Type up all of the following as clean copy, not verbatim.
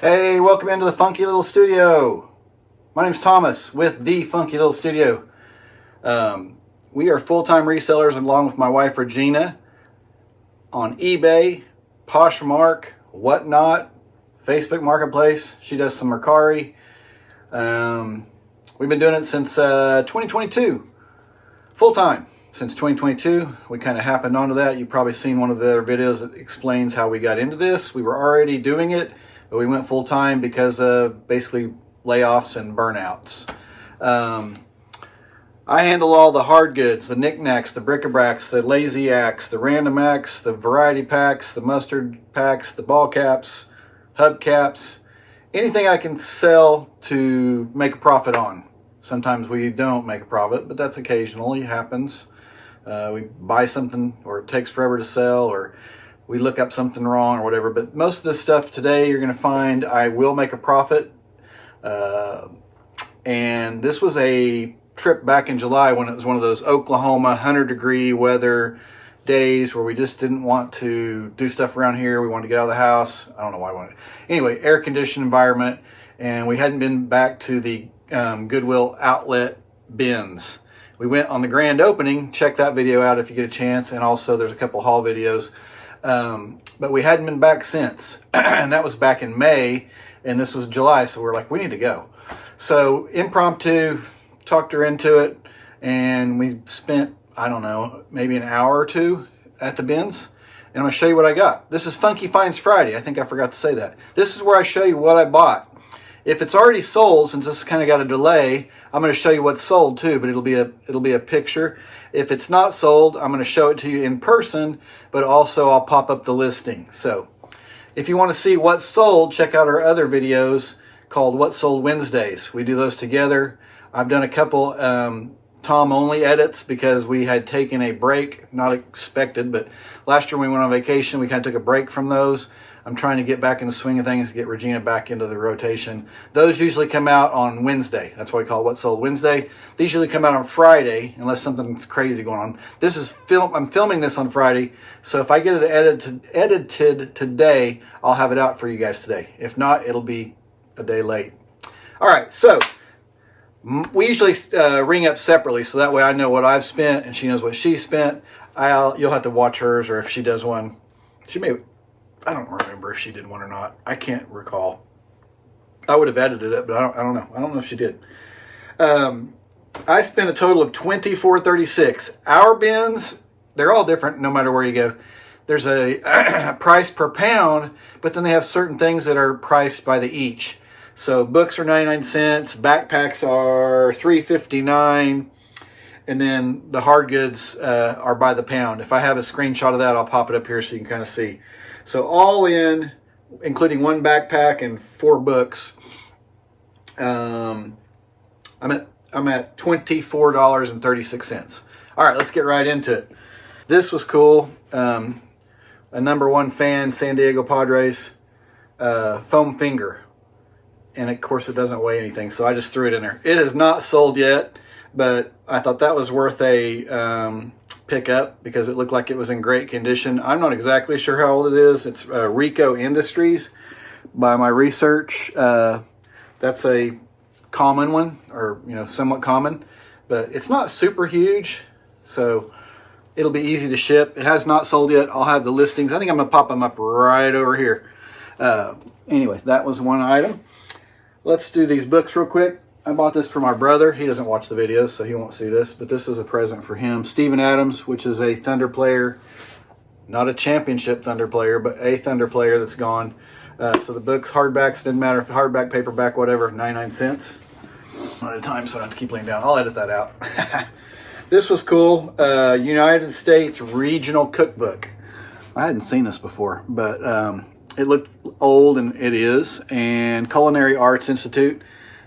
Hey, welcome into the Funky Little Studio. My name's Thomas with the Funky Little Studio. We are full-time resellers along with my wife Regina on eBay, Poshmark, Whatnot, Facebook Marketplace. She does some Mercari. We've been doing it since 2022, full-time. Since 2022, we kind of happened onto that. You've probably seen one of the other videos that explains how we got into this. We were already doing it, but we went full-time because of basically layoffs and burnouts. I handle all the hard goods, the knickknacks, the bric-a-bracs, the lazy acts, the random acts, the variety packs, the mustard packs, the ball caps, hub caps, anything I can sell to make a profit on. Sometimes we don't make a profit, but that's occasionally happens. We buy something or it takes forever to sell, or we look up something wrong or whatever. But most of this stuff today you're going to find I will make a profit. And this was a trip back in July when it was one of those Oklahoma 100-degree weather days where we just didn't want to do stuff around here. We wanted to get out of the house. I don't know why I wanted. Anyway, air-conditioned environment, and we hadn't been back to the Goodwill OUTLET BINS. We went on the grand opening. Check that video out if you get a chance. And also there's a couple haul videos. But we hadn't been back since. And that was back in May. And this was July. So we're like, we need to go. So impromptu, talked her into it. And we spent, I don't know, maybe an hour or two at the bins. And I'm going to show you what I got. This is Funky Finds Friday. I think I forgot to say that. This is where I show you what I bought. If it's already sold, since this kind of got a delay, I'm going to show you what's sold too, but it'll be a picture. If it's not sold, I'm going to show it to you in person, but also I'll pop up the listing. So if you want to see what's sold, check out our other videos called What Sold Wednesdays. We do those together. I've done a couple Tom only edits because we had taken a break, not expected, but last year when we went on vacation, we kind of took a break from those. I'm trying to get back in the swing of things, get Regina back into the rotation. Those usually come out on Wednesday. That's why we call it What Sold Wednesday. These usually come out on Friday, unless something's crazy going on. This is I'm filming this on Friday, so if I get it edited today, I'll have it out for you guys today. If not, it'll be a day late. All right, so we usually ring up separately, so that way I know what I've spent and she knows what she spent. You'll have to watch hers, or if she does one, she may. I don't remember if she did one or not. I can't recall. I would have edited it, but I don't know. I don't know if she did. I spent a total of $24.36. Our bins, they're all different no matter where you go. There's a price per pound, but then they have certain things that are priced by the each. So books are 99 cents, backpacks are $3.59, and then the hard goods are by the pound. If I have a screenshot of that, I'll pop it up here so you can kind of see. So all in, including one backpack and 4 books, I'm at $24.36. All right, let's get right into it. This was cool. A #1 fan, San Diego Padres, foam finger. And of course it doesn't weigh anything, so I just threw it in there. It is not sold yet, but I thought that was worth a pick up because it looked like it was in great condition. I'm not exactly sure how old it is. It's Rico Industries. By my research, that's a common one, or somewhat common, but it's not super huge, so it'll be easy to ship. It has not sold yet. I'll have the listings. I think I'm gonna pop them up right over here. Anyway, that was one item. Let's do these books real quick. I bought this for my brother. He doesn't watch the videos, so he won't see this, but this is a present for him. Steven Adams, which is a Thunder player, not a championship Thunder player, but a Thunder player that's gone. So the books, hardbacks, didn't matter if hardback, paperback, whatever, 99 cents. One at a time, so I don't have to keep laying down. I'll edit that out. This was cool. United States Regional Cookbook. I hadn't seen this before, but it looked old, and it is. And Culinary Arts Institute.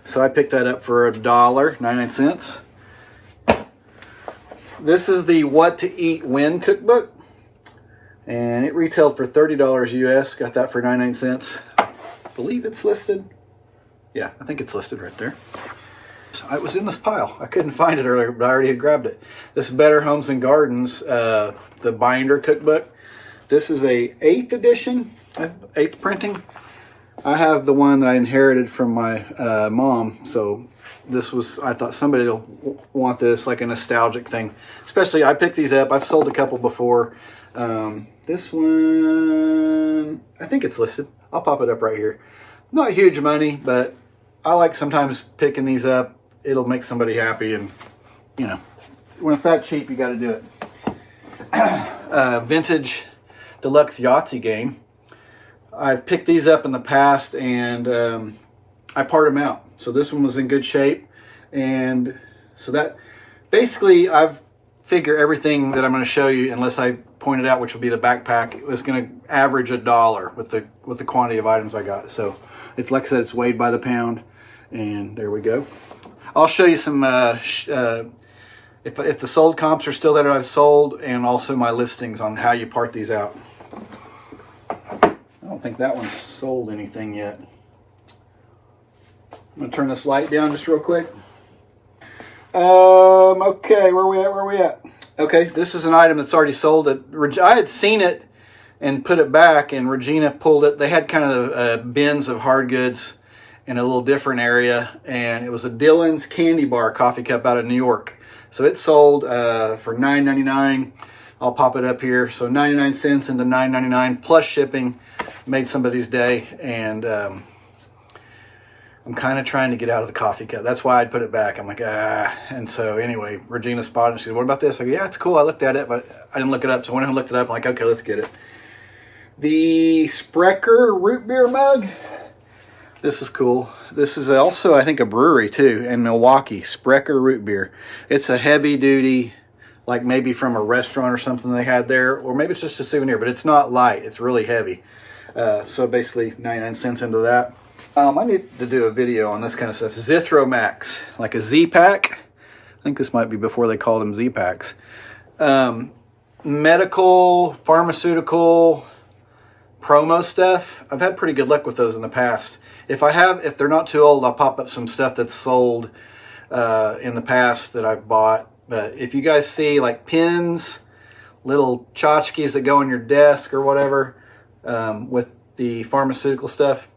So I picked that up for $1.99. This is the What to Eat When cookbook, and it retailed for $30 US. Got that for 99 cents. I believe it's listed. Yeah, I think it's listed right there. So it was in this pile. I couldn't find it earlier, but I already had grabbed it. This Better Homes and Gardens, the binder cookbook. This is a 8th edition, 8th printing. I have the one that I inherited from my mom, so this was, I thought somebody will want this, like a nostalgic thing. Especially, I picked these up. I've sold a couple before. This one, I think it's listed. I'll pop it up right here. Not huge money, but I like sometimes picking these up. It'll make somebody happy, and you know, when it's that cheap, you got to do it. Vintage deluxe Yahtzee game. I've picked these up in the past, and I part them out. So this one was in good shape, and so that basically I've figured everything that I'm going to show you, unless I point it out, which will be the backpack, it was going to average $1 with the quantity of items I got. So it's, like I said, it's weighed by the pound, and there we go. I'll show you some if the sold comps are still there that I've sold, and also my listings on how you part these out. I don't think that one's sold anything yet. I'm gonna turn this light down just real quick. Okay, where we at? Okay, this is an item that's already sold. I had seen it and put it back, and Regina pulled it. They had kind of bins of hard goods in a little different area, and it was a Dylan's candy bar coffee cup out of New York. So it sold for $9.99. I'll pop it up here. So 99 cents into $9.99 plus shipping made somebody's day, and I'm kind of trying to get out of the coffee cup. That's why I'd put it back. I'm like, And so anyway, Regina spotted it. She said, what about this? I go, yeah, it's cool. I looked at it, but I didn't look it up. So I went ahead and looked it up. I'm like, okay, let's get it. The Sprecher root beer mug. This is cool. This is also, I think, a brewery too in Milwaukee. Sprecher root beer. It's a heavy duty, like maybe from a restaurant or something they had there, or maybe it's just a souvenir, but it's not light. It's really heavy. So basically 99 cents into that. I need to do a video on this kind of stuff. Zithromax, like a Z-Pack. I think this might be before they called them Z-Packs. Medical, pharmaceutical, promo stuff. I've had pretty good luck with those in the past. If they're not too old, I'll pop up some stuff that's sold in the past that I've bought. But if you guys see like pins, little tchotchkes that go on your desk or whatever, with the pharmaceutical stuff,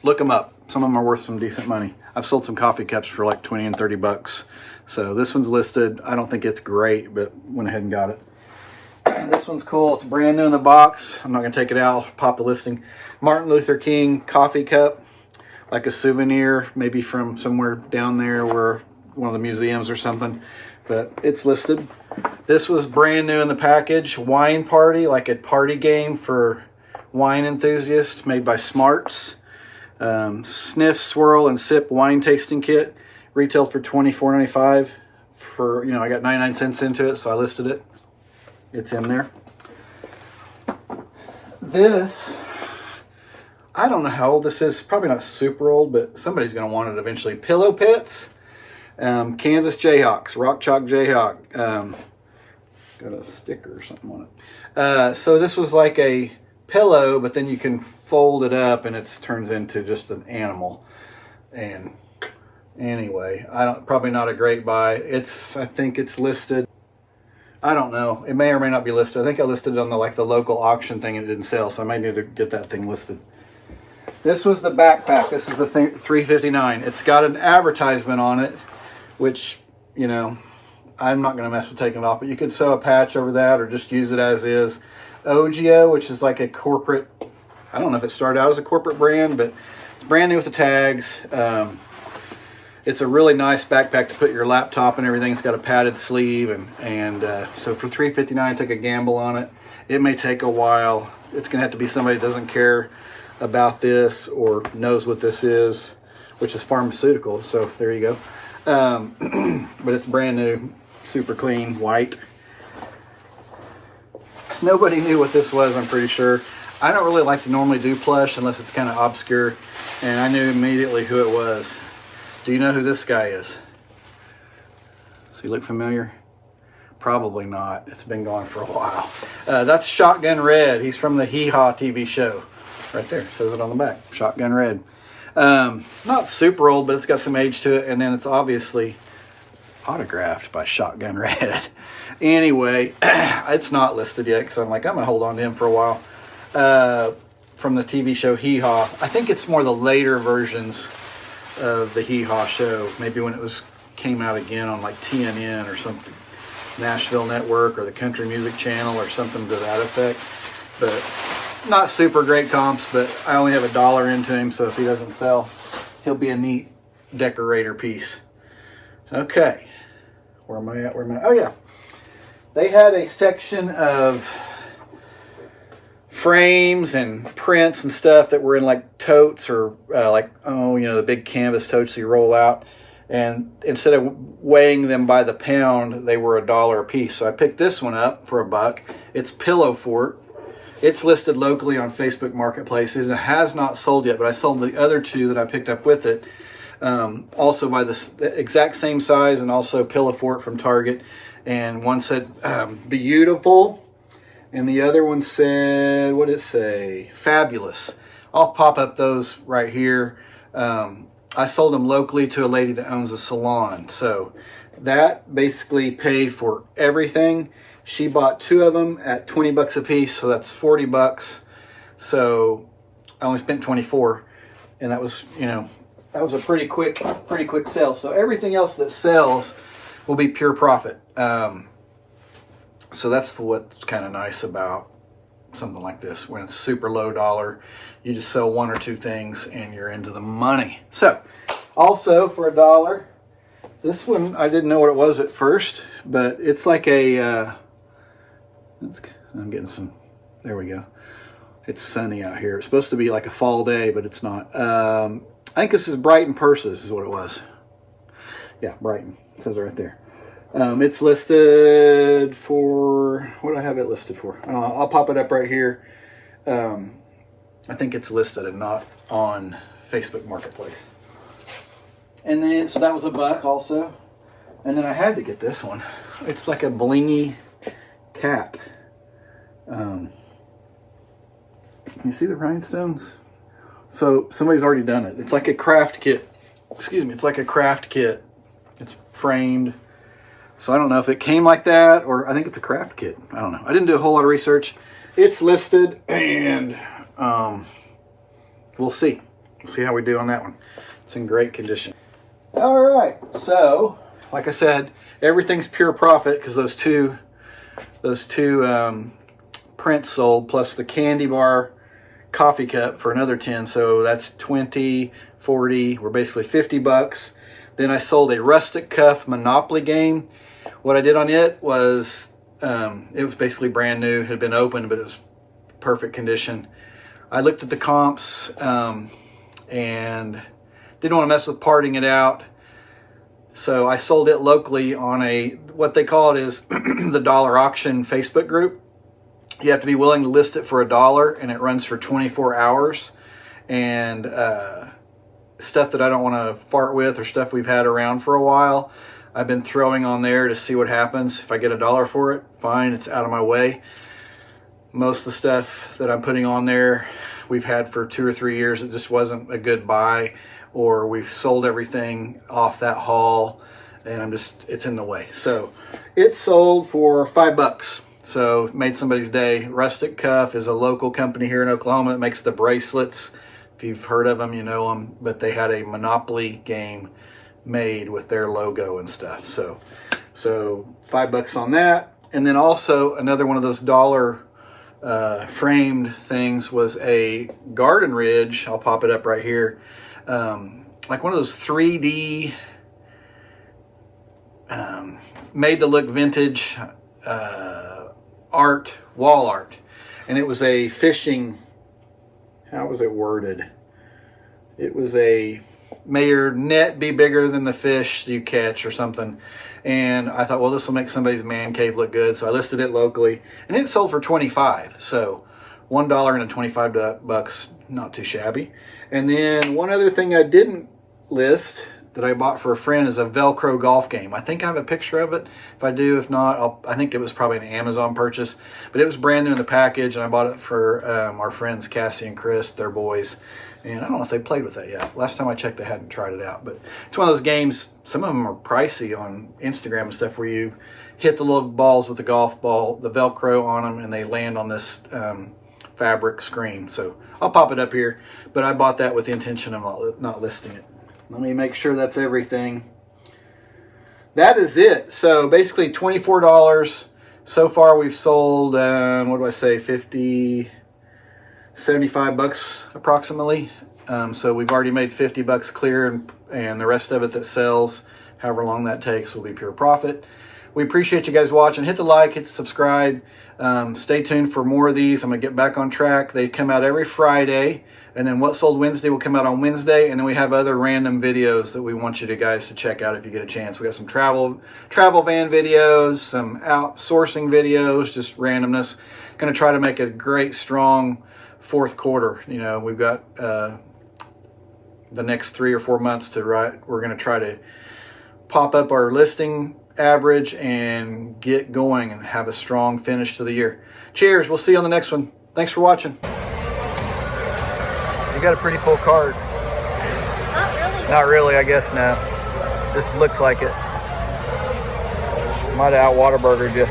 look them up. Some of them are worth some decent money. I've sold some coffee cups for like 20 and 30 bucks. So this one's listed. I don't think it's great, but went ahead and got it. This one's cool. It's brand new in the box. I'm not going to take it out. I'll pop the listing. Martin Luther King coffee cup, like a souvenir, maybe from somewhere down there where one of the museums or something. But it's listed. This was brand new in the package. Wine party, like a party game for wine enthusiasts, made by Smarts. Sniff, swirl, and sip wine tasting kit, retailed for $24.95. For, I got 99 cents into it, so I listed it. It's in there. This, I don't know how old this is. Probably not super old, but somebody's going to want it eventually. Pillow Pits, Kansas Jayhawks, Rock Chalk Jayhawk. Got a sticker or something on it. So this was like a pillow, but then you can fold it up and it turns into just an animal. And anyway, probably not a great buy. I think it's listed. I don't know. It may or may not be listed. I think I listed it on the local auction thing and it didn't sell, so I might need to get that thing listed. This was the backpack. This is the thing, $3.59. It's got an advertisement on it, which, I'm not going to mess with taking it off, but you could sew a patch over that or just use it as is. Ogio, which is like a corporate, I don't know if it started out as a corporate brand, but it's brand new with the tags. It's a really nice backpack to put your laptop and everything. It's got a padded sleeve, and so for $3.59, I took a gamble on it. It may take a while. It's going to have to be somebody that doesn't care about this or knows what this is, which is pharmaceutical. So there you go. But it's brand new, super clean, white. Nobody knew what this was, I'm pretty sure. I don't really like to normally do plush unless it's kind of obscure, and I knew immediately who it was. Do you know who this guy is? Does he look familiar? Probably not. It's been gone for a while. That's Shotgun Red. He's from the Hee Haw TV show. Right there, says it on the back. Shotgun Red. Not super old, but it's got some age to it, and then it's obviously autographed by Shotgun Red. Anyway, it's not listed yet because I'm going to hold on to him for a while. from the TV show Hee Haw. I think it's more the later versions of the Hee Haw show. Maybe when it came out again on like TNN or something, Nashville Network or the Country Music Channel or something to that effect. But not super great comps, but I only have $1 into him, so if he doesn't sell, he'll be a neat decorator piece. Okay, where am I at? Oh yeah, they had a section of frames and prints and stuff that were in like totes or the big canvas totes you roll out. And instead of weighing them by the pound, they were $1 a piece. So I picked this one up for $1. It's Pillow Fort. It's listed locally on Facebook Marketplaces. It has not sold yet, but I sold the other two that I picked up with it. Also by the exact same size, and also Pillow Fort from Target. And one said beautiful, and the other one said, what did it say? Fabulous. I'll pop up those right here. I sold them locally to a lady that owns a salon. So that basically paid for everything. She bought 2 of them at $20 a piece, so that's $40. So I only spent 24, and that was, that was a pretty quick sale. So everything else that sells will be pure profit. So that's what's kind of nice about something like this. When it's super low dollar, you just sell 1 or 2 things and you're into the money. So also for $1, this one, I didn't know what it was at first, but it's like I'm getting some, there we go. It's sunny out here. It's supposed to be like a fall day, but it's not. I think this is Brighton Purses is what it was. Yeah, Brighton. It says it right there. It's listed for, what do I have it listed for? I'll pop it up right here. I think it's listed and not on Facebook Marketplace. And then, so that was $1 also. And then I had to get this one. It's like a blingy cat. Can you see the rhinestones? So somebody's already done it. It's like a craft kit. Excuse me. It's like a craft kit. It's framed. So I don't know if it came like that, or I think it's a craft kit. I don't know. I didn't do a whole lot of research. It's listed, and we'll see. We'll see how we do on that one. It's in great condition. All right. So, like I said, everything's pure profit because those two prints sold, plus the candy bar coffee cup for another 10. So that's 20, 40. We're basically $50. Then I sold a rustic cuff Monopoly game. What I did on it was, it was basically brand new. It had been opened, but it was perfect condition. I looked at the comps and didn't want to mess with parting it out. So I sold it locally on what they call it is the dollar auction Facebook group. You have to be willing to list it for $1, and it runs for 24 hours. And stuff that I don't want to fart with, or stuff we've had around for a while, I've been throwing on there to see what happens. If I get $1 for it, fine, it's out of my way. Most of the stuff that I'm putting on there, we've had for 2 or 3 years. It just wasn't a good buy, or we've sold everything off that haul, and it's in the way. So it sold for $5. So made somebody's day. Rustic Cuff is a local company here in Oklahoma that makes the bracelets. If you've heard of them, you know them. But they had a Monopoly game made with their logo and stuff. So $5 on that. And then also another one of those dollar framed things was a Garden Ridge. I'll pop it up right here. Like one of those 3D made to look vintage art, wall art. And it was a fishing, how was it worded? It was may your net be bigger than the fish you catch or something. And I thought, well, this will make somebody's man cave look good. So I listed it locally, and it sold for $25. So $1 and $25, not too shabby. And then one other thing I didn't list that I bought for a friend is a Velcro golf game. I think I have a picture of it. If I do, if not, I think it was probably an Amazon purchase. But it was brand new in the package, and I bought it for our friends Cassie and Chris, their boys. And I don't know if they played with that yet. Last time I checked, they hadn't tried it out. But it's one of those games, some of them are pricey on Instagram and stuff, where you hit the little balls with the golf ball, the Velcro on them, and they land on this fabric screen. So I'll pop it up here, but I bought that with the intention of not listing it. Let me make sure that's everything. That is it. So basically $24. So far we've sold, what do I say, 50, 75 bucks approximately. So we've already made 50 bucks clear, and the rest of it that sells, however long that takes, will be pure profit. We appreciate you guys watching. Hit the like, hit the subscribe. Stay tuned for more of these. I'm going to get back on track. They come out every Friday, and then What Sold Wednesday will come out on Wednesday, and then we have other random videos that we want you guys to check out if you get a chance. We got some travel van videos, some outsourcing videos, just randomness. Going to try to make a great, strong fourth quarter. You know, we've got the next 3 or 4 months to write. We're going to try to pop up our listing average and get going and have a strong finish to the year. Cheers. We'll see you on the next one. Thanks for watching. You got a pretty full cart. Not really. Not really, I guess now. Just looks like it. Might have out Whataburgered you.